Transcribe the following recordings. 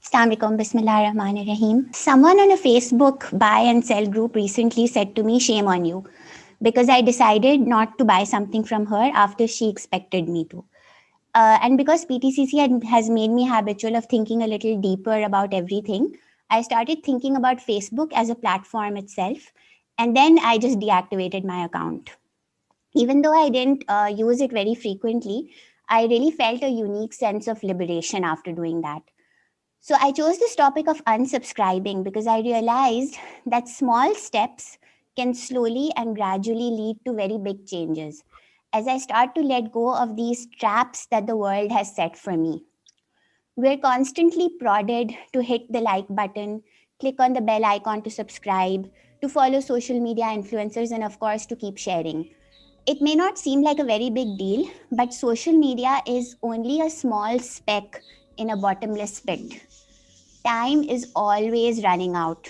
Assalamualaikum, Bismillahirrahmanirrahim. Someone on a Facebook buy and sell group recently said to me, "Shame on you," because I decided not to buy something from her after she expected me to. And because PTCC has made me habitual of thinking a little deeper about everything, I started thinking about Facebook as a platform itself. And then I just deactivated my account. Even though I didn't use it very frequently, I really felt a unique sense of liberation after doing that. So I chose this topic of unsubscribing because I realized that small steps can slowly and gradually lead to very big changes as I start to let go of these traps that the world has set for me. We're constantly prodded to hit the like button, click on the bell icon to subscribe, to follow social media influencers, and of course, to keep sharing. It may not seem like a very big deal, but social media is only a small speck in a bottomless pit. Time is always running out,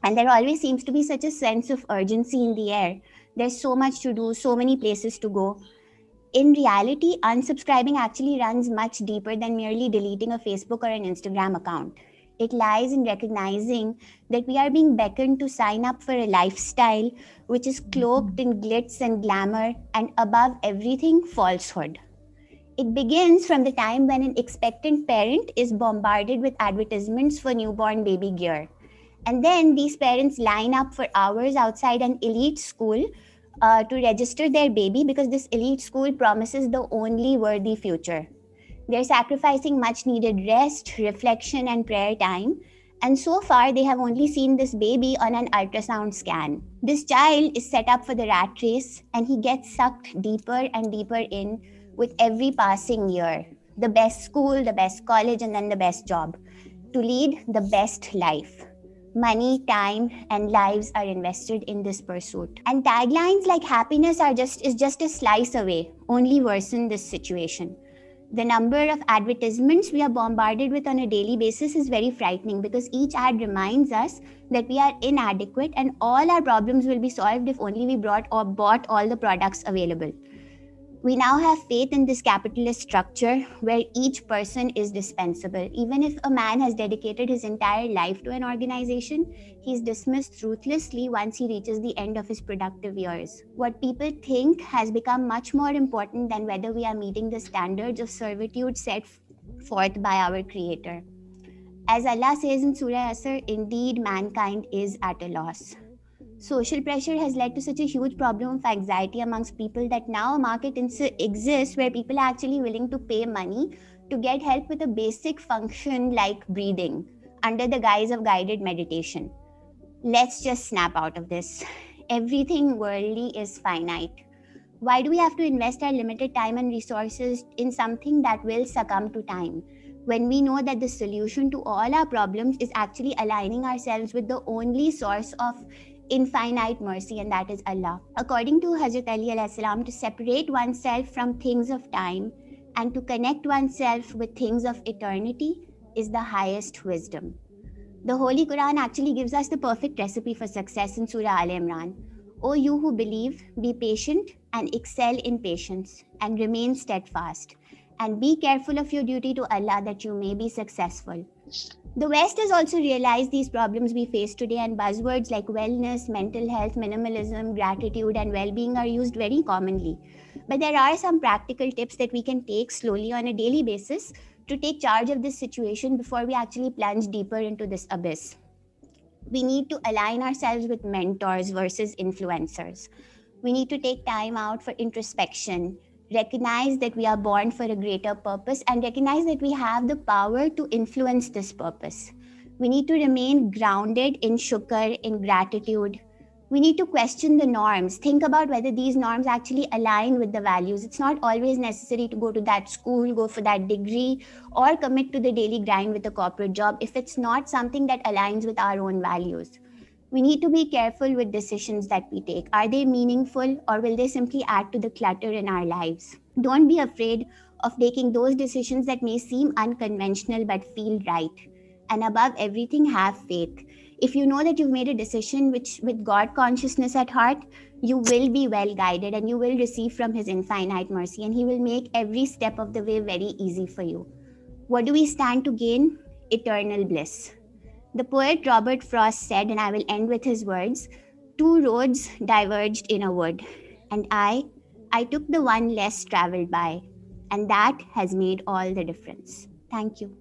and there always seems to be such a sense of urgency in the air. There's so much to do, so many places to go. In reality, unsubscribing actually runs much deeper than merely deleting a Facebook or an Instagram account. It lies in recognizing that we are being beckoned to sign up for a lifestyle which is cloaked in glitz and glamour and above everything, falsehood. It begins from the time when an expectant parent is bombarded with advertisements for newborn baby gear. And then these parents line up for hours outside an elite school to register their baby because this elite school promises the only worthy future. They're sacrificing much needed rest, reflection, and prayer time. And so far, they have only seen this baby on an ultrasound scan. This child is set up for the rat race and he gets sucked deeper and deeper in with every passing year. The best school, the best college, and then the best job to lead the best life. Money, time, and lives are invested in this pursuit. And taglines like happiness is just a slice away, only worsen this situation. The number of advertisements we are bombarded with on a daily basis is very frightening because each ad reminds us that we are inadequate and all our problems will be solved if only we bought all the products available. We now have faith in this capitalist structure where each person is dispensable. Even if a man has dedicated his entire life to an organization, he's dismissed ruthlessly once he reaches the end of his productive years. What people think has become much more important than whether we are meeting the standards of servitude set forth by our Creator. As Allah says in Surah Asr, indeed mankind is at a loss. Social pressure has led to such a huge problem of anxiety amongst people that now a market exists where people are actually willing to pay money to get help with a basic function like breathing under the guise of guided meditation. Let's just snap out of this. Everything worldly is finite. Why do we have to invest our limited time and resources in something that will succumb to time? When we know that the solution to all our problems is actually aligning ourselves with the only source of infinite mercy, and that is Allah. According to Hazrat Ali alayhi salam, to separate oneself from things of time and to connect oneself with things of eternity is the highest wisdom. The Holy Quran actually gives us the perfect recipe for success in Surah Al Imran. O you who believe, be patient and excel in patience and remain steadfast. And be careful of your duty to Allah that you may be successful. The West has also realized these problems we face today, and buzzwords like wellness, mental health, minimalism, gratitude, and well-being are used very commonly. But there are some practical tips that we can take slowly on a daily basis to take charge of this situation before we actually plunge deeper into this abyss. We need to align ourselves with mentors versus influencers. We need to take time out for introspection, recognize that we are born for a greater purpose, and recognize that we have the power to influence this purpose. We need to remain grounded in shukr, in gratitude. We need to question the norms, think about whether these norms actually align with the values. It's not always necessary to go to that school, go for that degree, or commit to the daily grind with a corporate job if it's not something that aligns with our own values. We need to be careful with decisions that we take. Are they meaningful, or will they simply add to the clutter in our lives? Don't be afraid of taking those decisions that may seem unconventional but feel right. And above everything, have faith. If you know that you've made a decision with God consciousness at heart, you will be well guided and you will receive from His infinite mercy, and He will make every step of the way very easy for you. What do we stand to gain? eternal bliss. The poet Robert Frost said, and I will end with his words, two roads diverged in a wood, and I took the one less traveled by, and that has made all the difference. Thank you.